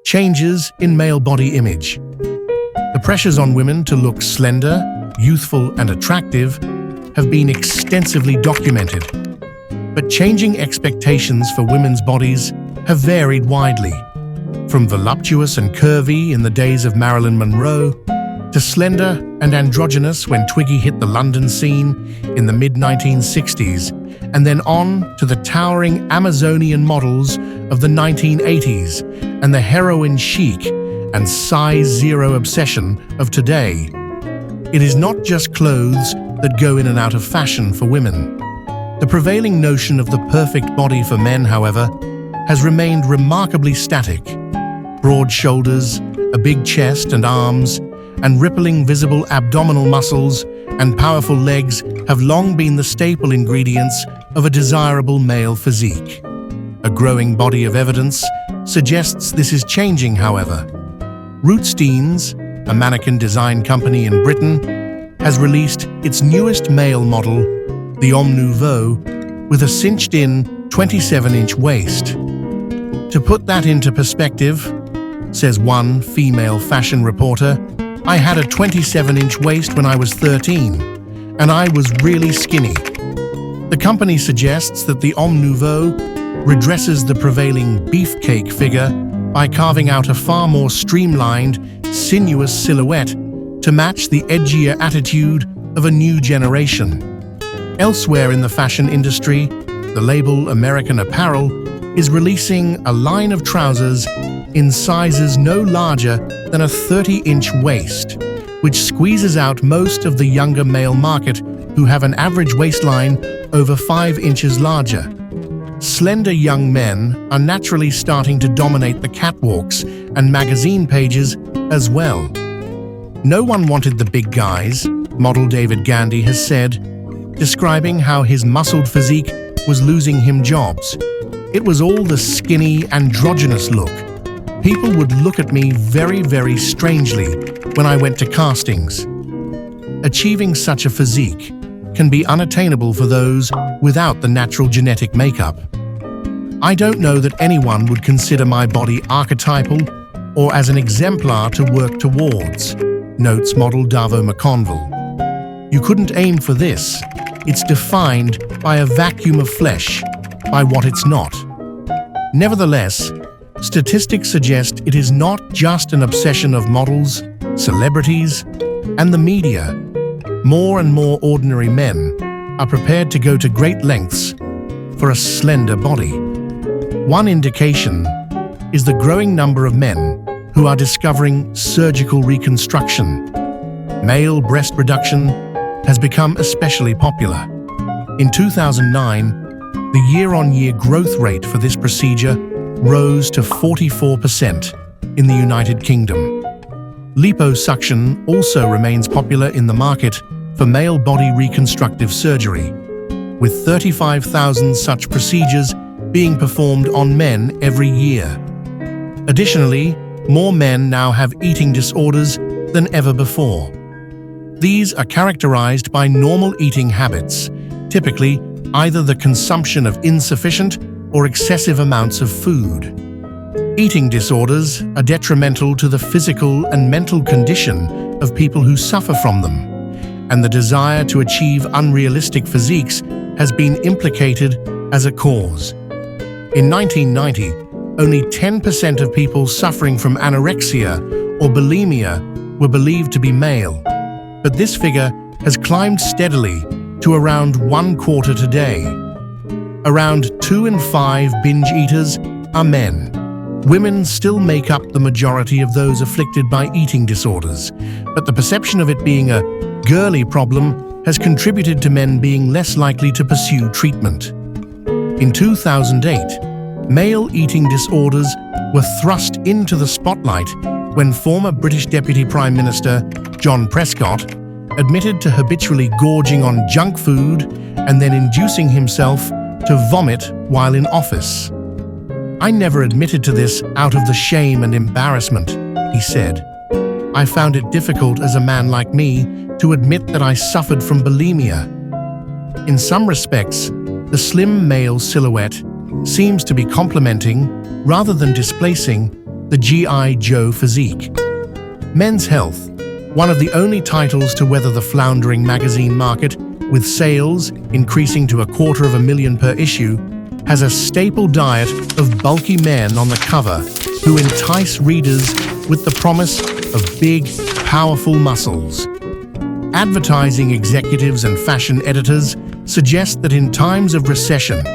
Changes in male body image. The pressures on women to look slender, youthful, and attractive have been extensively documented. But changing expectations for women's bodies have varied widely, from voluptuous and curvy in the days of Marilyn Monroe to slender and androgynous when Twiggy hit the London scene in the mid-1960s, and then on to the towering Amazonian models of the 1980s and the heroin chic and size zero obsession of today. It is not just clothes that go in and out of fashion for women. The prevailing notion of the perfect body for men, however, has remained remarkably static. Broad shoulders, a big chest and arms, and rippling visible abdominal muscles and powerful legs have long been the staple ingredients of a desirable male physique. A growing body of evidence suggests this is changing, however. Rootsteins, a mannequin design company in Britain, has released its newest male model, the Homme Nouveau, with a cinched-in 27-inch waist. To put that into perspective, says one female fashion reporter, I had a 27-inch waist when I was 13, and I was really skinny. The company suggests that the Homme Nouveau redresses the prevailing beefcake figure by carving out a far more streamlined, sinuous silhouette to match the edgier attitude of a new generation. Elsewhere in the fashion industry, the label American Apparel is releasing a line of trousers in sizes no larger than a 30-inch waist, which squeezes out most of the younger male market who have an average waistline over 5 inches larger. Slender young men are naturally starting to dominate the catwalks and magazine pages as well. No one wanted the big guys, model David Gandy has said, describing how his muscled physique was losing him jobs. It was all the skinny, androgynous look. People would look at me very, very strangely when I went to castings. Achieving such a physique can be unattainable for those without the natural genetic makeup. I don't know that anyone would consider my body archetypal or as an exemplar to work towards, notes model Davo McConville. You couldn't aim for this. It's defined by a vacuum of flesh, by what it's not. Nevertheless, statistics suggest it is not just an obsession of models, celebrities, and the media. More and more ordinary men are prepared to go to great lengths for a slender body. One indication is the growing number of men who are discovering surgical reconstruction. Male breast reduction has become especially popular. In 2009, the year-on-year growth rate for this procedure rose to 44% in the United Kingdom. Liposuction also remains popular in the market for male body reconstructive surgery, with 35,000 such procedures being performed on men every year. Additionally, more men now have eating disorders than ever before. These are characterized by normal eating habits, typically either the consumption of insufficient or excessive amounts of food. Eating disorders are detrimental to the physical and mental condition of people who suffer from them, and the desire to achieve unrealistic physiques has been implicated as a cause. In 1990, only 10% of people suffering from anorexia or bulimia were believed to be male, but this figure has climbed steadily to around 1/4 today. Around 2 in 5 binge eaters are men. Women still make up the majority of those afflicted by eating disorders, but the perception of it being a girly problem has contributed to men being less likely to pursue treatment. In 2008, male eating disorders were thrust into the spotlight when former British Deputy Prime Minister John Prescott admitted to habitually gorging on junk food and then inducing himself to vomit while in office. I never admitted to this out of the shame and embarrassment, he said. I found it difficult as a man like me to admit that I suffered from bulimia. In some respects, the slim male silhouette seems to be complementing, rather than displacing, the G.I. Joe physique. Men's Health, one of the only titles to weather the floundering magazine market, with sales increasing to 250,000 per issue, has a staple diet of bulky men on the cover who entice readers with the promise of big, powerful muscles. Advertising executives and fashion editors suggest that in times of recession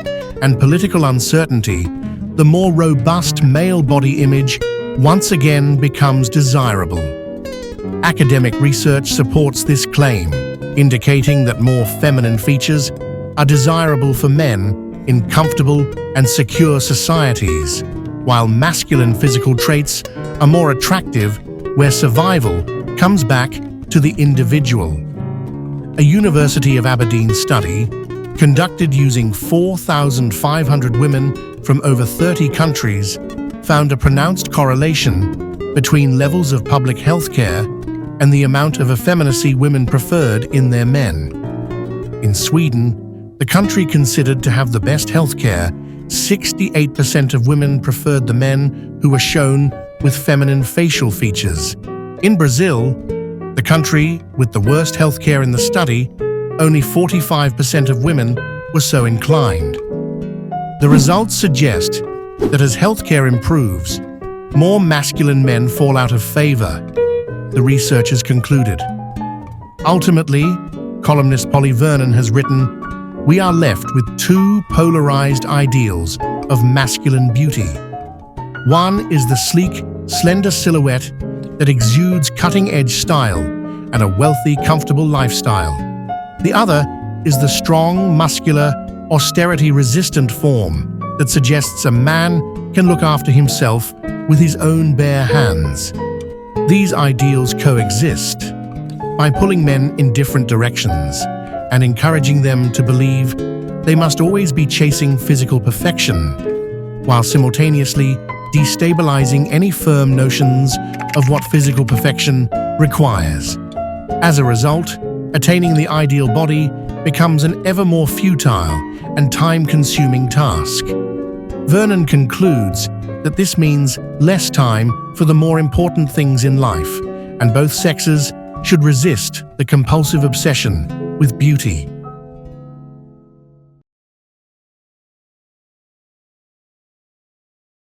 and political uncertainty, the more robust male body image once again becomes desirable. Academic research supports this claim, indicating that more feminine features are desirable for men in comfortable and secure societies, while masculine physical traits are more attractive where survival comes back to the individual. A University of Aberdeen study, conducted using 4,500 women from over 30 countries, found a pronounced correlation between levels of public health care and the amount of effeminacy women preferred in their men. In Sweden, the country considered to have the best health care, 68% of women preferred the men who were shown with feminine facial features. In Brazil, the country with the worst health care in the study, only 45% of women were so inclined. The results suggest that as healthcare improves, more masculine men fall out of favor, the researchers concluded. Ultimately, columnist Polly Vernon has written, "We are left with two polarized ideals of masculine beauty. One is the sleek, slender silhouette that exudes cutting-edge style and a wealthy, comfortable lifestyle. The other is the strong, muscular, austerity-resistant form that suggests a man can look after himself with his own bare hands." These ideals coexist by pulling men in different directions and encouraging them to believe they must always be chasing physical perfection, while simultaneously destabilizing any firm notions of what physical perfection requires. As a result, attaining the ideal body becomes an ever more futile and time-consuming task. Vernon concludes that this means less time for the more important things in life, and both sexes should resist the compulsive obsession with beauty.